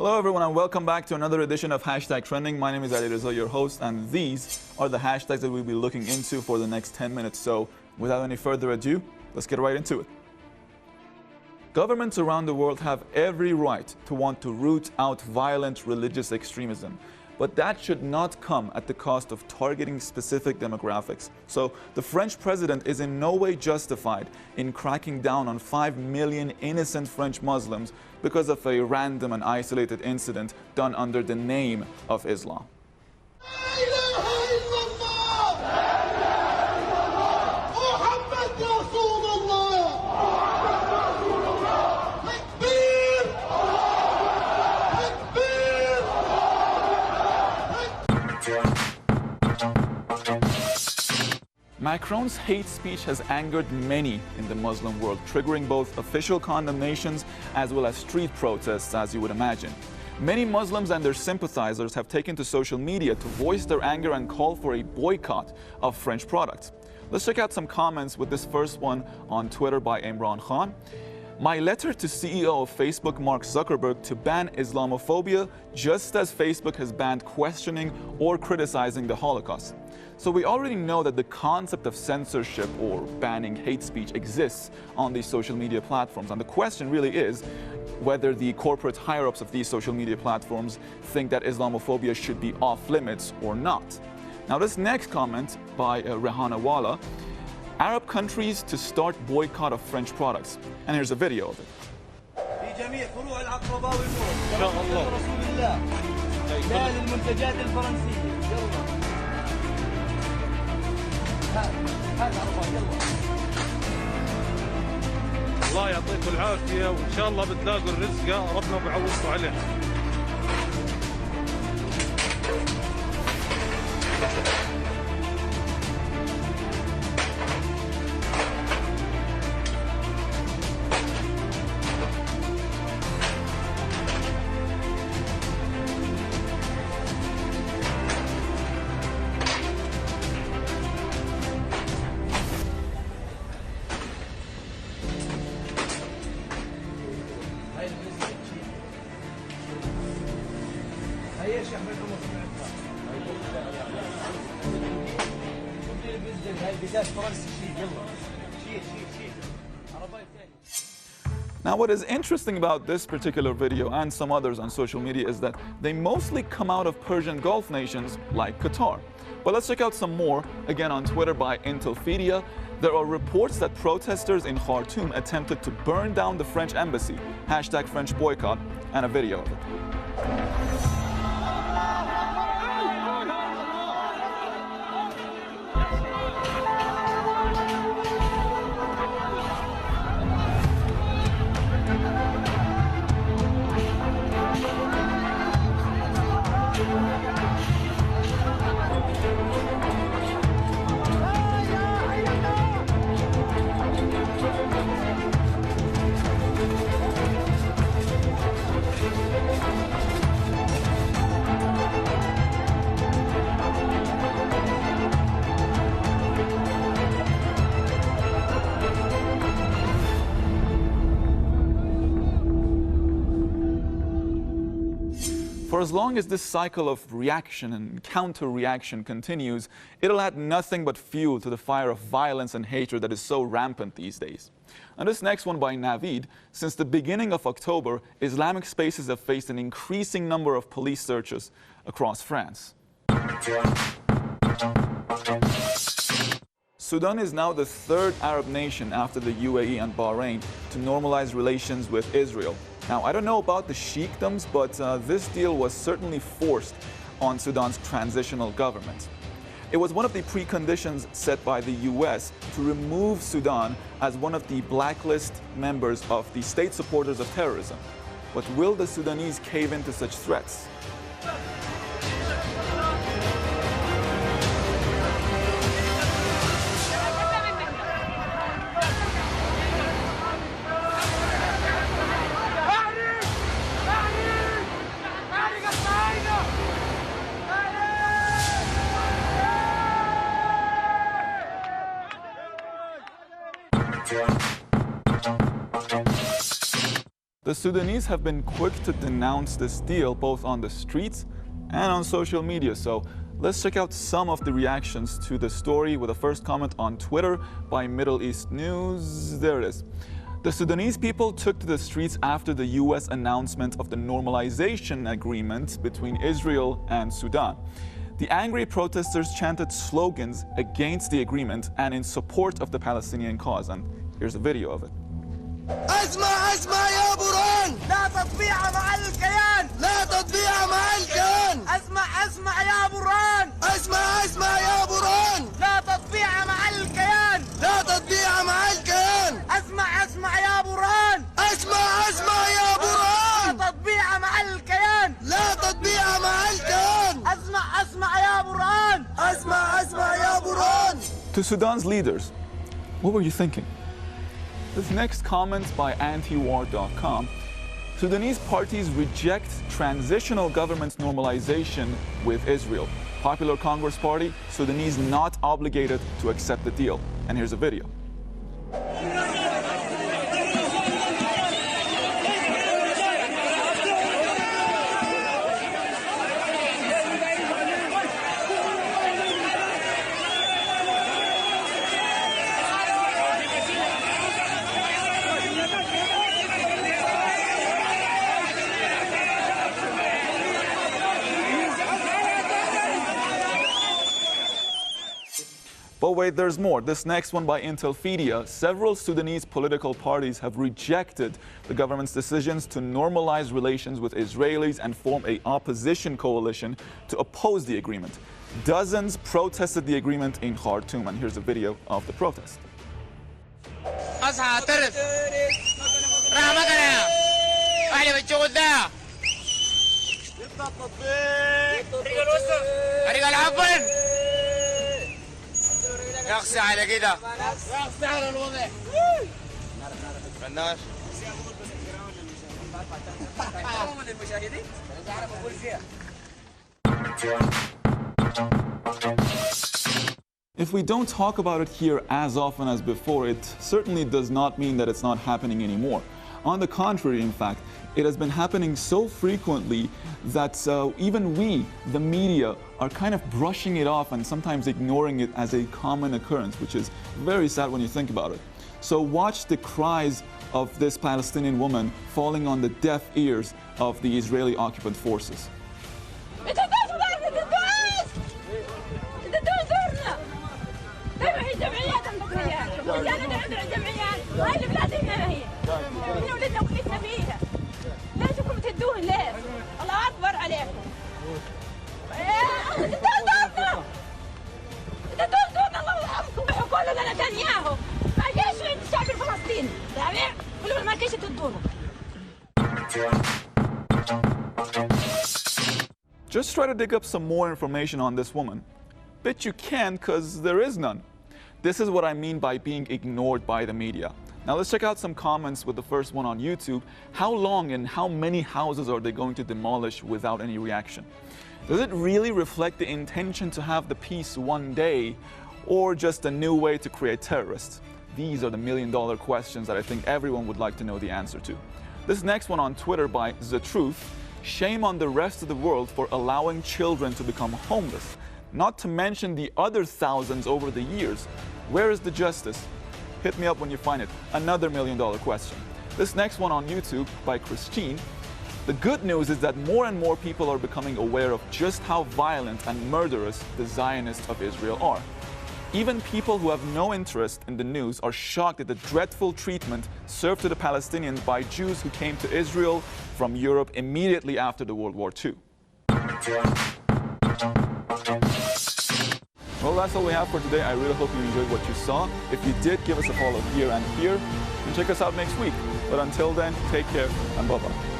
Hello everyone and welcome back to another edition of Hashtag Trending. My name is Ali Reza, your host, and these are the hashtags that we'll be looking into for the next 10 minutes. So without any further ado, let's get right into it. Governments around the world have every right to want to root out violent religious extremism. But that should not come at the cost of targeting specific demographics. So the French president is in no way justified in cracking down on 5 million innocent French Muslims because of a random and isolated incident done under the name of Islam. Macron's hate speech has angered many in the Muslim world, triggering both official condemnations as well as street protests, as you would imagine. Many Muslims and their sympathizers have taken to social media to voice their anger and call for a boycott of French products. Let's check out some comments with this first one on Twitter by Imran Khan. My letter to CEO of Facebook, Mark Zuckerberg, to ban Islamophobia, just as Facebook has banned questioning or criticizing the Holocaust. So we already know that the concept of censorship or banning hate speech exists on these social media platforms. And the question really is whether the corporate higher-ups of these social media platforms think that Islamophobia should be off limits or not. Now this next comment by Rehana Wala, Arab countries to start boycott of French products. And here's a video of it. الله يعطيكم العافية وإن شاء الله بتلاقوا الرزق ربنا بعوضكم عليه. Now what is interesting about this particular video and some others on social media is that they mostly come out of Persian Gulf nations like Qatar. But let's check out some more, again on Twitter by Intelfedia. There are reports that protesters in Khartoum attempted to burn down the French embassy, hashtag French boycott, and a video of it. For as long as this cycle of reaction and counter-reaction continues, it'll add nothing but fuel to the fire of violence and hatred that is so rampant these days. And this next one by Navid, since the beginning of October, Islamic spaces have faced an increasing number of police searches across France. Sudan is now the third Arab nation after the UAE and Bahrain to normalize relations with Israel. Now, I don't know about the sheikdoms, but this deal was certainly forced on Sudan's transitional government. It was one of the preconditions set by the US to remove Sudan as one of the blacklist members of the state supporters of terrorism. But will the Sudanese cave into such threats? The Sudanese have been quick to denounce this deal both on the streets and on social media. So let's check out some of the reactions to the story with a first comment on Twitter by Middle East News. There it is. The Sudanese people took to the streets after the U.S. announcement of the normalization agreement between Israel and Sudan. The angry protesters chanted slogans against the agreement and in support of the Palestinian cause. And here's a video of it. اسمع اسمع يا برهان لا تطبيع مع الكيان لا تطبيع مع الكيان اسمع اسمع يا برهان اسمع اسمع يا برهان لا تطبيع مع الكيان لا تطبيع مع الكيان اسمع اسمع يا برهان اسمع اسمع يا برهان لا تطبيع مع الكيان لا تطبيع مع الكيان اسمع اسمع يا برهان اسمع اسمع يا برهان. To Sudan's leaders, what were you thinking? This next comment by antiwar.com. Sudanese parties reject transitional government normalization with Israel. Popular Congress Party, Sudanese not obligated to accept the deal. And here's a video. But wait, there's more. This next one by Intelfedia. Several Sudanese political parties have rejected the government's decisions to normalize relations with Israelis and form an opposition coalition to oppose the agreement. Dozens protested the agreement in Khartoum, and here's a video of the protest. يغسي على كده يغسي على الوضع فناش المشاهدين If we don't talk about it here as often as before, it certainly does not mean that it's not happening anymore. On the contrary, in fact, it has been happening so frequently that even we, the media, are kind of brushing it off and sometimes ignoring it as a common occurrence, which is very sad when you think about it. So watch the cries of this Palestinian woman falling on the deaf ears of the Israeli occupant forces. Just try to dig up some more information on this woman. Bet you can, because there is none. This is what I mean by being ignored by the media. Now let's check out some comments with the first one on YouTube. How long and how many houses are they going to demolish without any reaction? Does it really reflect the intention to have the peace one day, or just a new way to create terrorists? These are the million-dollar questions that I think everyone would like to know the answer to. This next one on Twitter by The Truth. Shame on the rest of the world for allowing children to become homeless, not to mention the other thousands over the years. Where is the justice? Hit me up when you find it. Another million-dollar question. This next one on YouTube by Christine. The good news is that more and more people are becoming aware of just how violent and murderous the Zionists of Israel are. Even people who have no interest in the news are shocked at the dreadful treatment served to the Palestinians by Jews who came to Israel from Europe immediately after the World War II. Well, that's all we have for today. I really hope you enjoyed what you saw. If you did, give us a follow here and here. And check us out next week. But until then, take care and bye-bye.